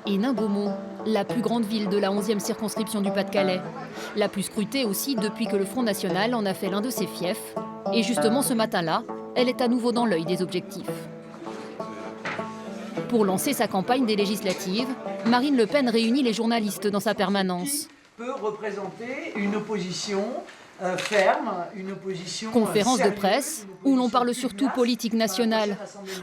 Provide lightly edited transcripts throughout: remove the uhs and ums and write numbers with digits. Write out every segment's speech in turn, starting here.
Hénin-Beaumont, la plus grande ville de la 11e circonscription du Pas-de-Calais. La plus scrutée aussi depuis que le Front National en a fait l'un de ses fiefs. Et justement ce matin-là, elle est à nouveau dans l'œil des objectifs. Pour lancer sa campagne des législatives, Marine Le Pen réunit les journalistes dans sa permanence. Peut représenter une opposition ferme, une opposition Conférence de sérieuse, presse où l'on parle surtout pugnace politique nationale,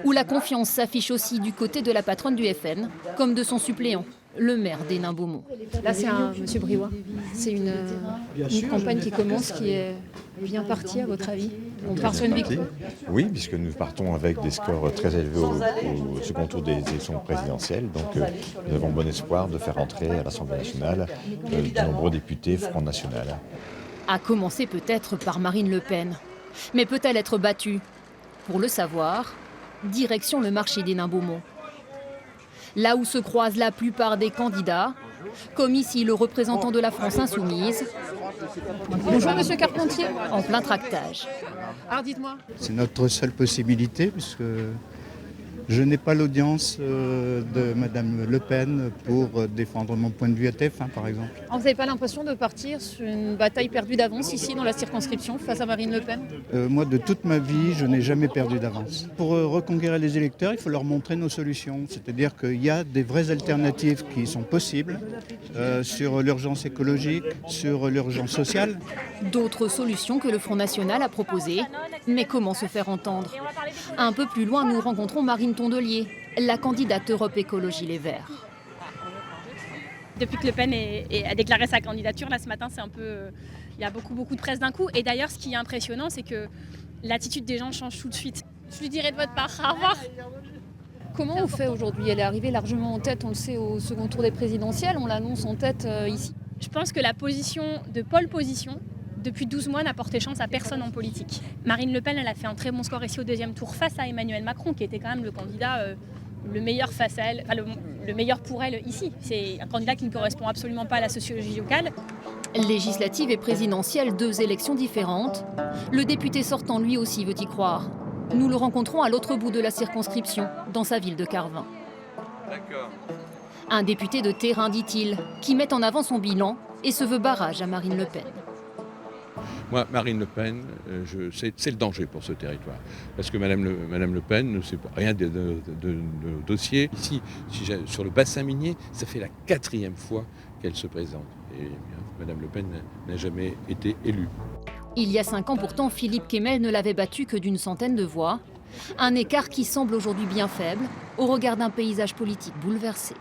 où la confiance s'affiche aussi du côté de la patronne du FN, comme de son suppléant, le maire d'Hénin-Beaumont. Là, c'est un monsieur Briouat. C'est une campagne qui commence, qui est bien partie, à votre avis? On part sur une victoire? Oui, puisque nous partons avec des scores très élevés au second tour des élections présidentielles. Donc nous avons bon espoir de faire entrer à l'Assemblée nationale de nombreux députés Front National. À commencer peut-être par Marine Le Pen. Mais peut-elle être battue? Pour le savoir, direction le marché d'Hénin-Beaumont. Là où se croisent la plupart des candidats, comme ici le représentant de la France insoumise. Bonjour monsieur Carpentier. En plein tractage. Alors dites-moi. C'est notre seule possibilité, puisque je n'ai pas l'audience de Madame Le Pen pour défendre mon point de vue à TF1, par exemple. Alors, vous n'avez pas l'impression de partir sur une bataille perdue d'avance ici dans la circonscription face à Marine Le Pen? Moi, de toute ma vie, je n'ai jamais perdu d'avance. Pour reconquérir les électeurs, il faut leur montrer nos solutions. C'est-à-dire qu'il y a des vraies alternatives qui sont possibles sur l'urgence écologique, sur l'urgence sociale. D'autres solutions que le Front National a proposées. Mais comment se faire entendre? Un peu plus loin, nous rencontrons Marine Tondelier, la candidate Europe Écologie Les Verts. Depuis que Le Pen a déclaré sa candidature, là ce matin, c'est un peu, il y a beaucoup de presse d'un coup. Et d'ailleurs, ce qui est impressionnant, c'est que l'attitude des gens change tout de suite. Je lui dirai de votre part. Au revoir. Comment on fait aujourd'hui? Elle est arrivée largement en tête, on le sait, au second tour des présidentielles. On l'annonce en tête ici. Je pense que la position de pole position, depuis 12 mois, n'a porté chance à personne en politique. Marine Le Pen, elle a fait un très bon score ici au deuxième tour face à Emmanuel Macron, qui était quand même le candidat le meilleur face à elle, enfin, le meilleur pour elle ici. C'est un candidat qui ne correspond absolument pas à la sociologie locale. Législative et présidentielle, deux élections différentes. Le député sortant, lui aussi, veut y croire. Nous le rencontrons à l'autre bout de la circonscription, dans sa ville de Carvin. Un député de terrain, dit-il, qui met en avant son bilan et se veut barrage à Marine Le Pen. Moi, Marine Le Pen, c'est le danger pour ce territoire. Parce que Madame Le Pen ne sait rien de nos dossiers. Ici, sur le bassin minier, ça fait la 4e fois qu'elle se présente. Et Madame Le Pen n'a jamais été élue. Il y a 5 ans pourtant, Philippe Kemel ne l'avait battu que d'une centaine de voix. Un écart qui semble aujourd'hui bien faible, au regard d'un paysage politique bouleversé.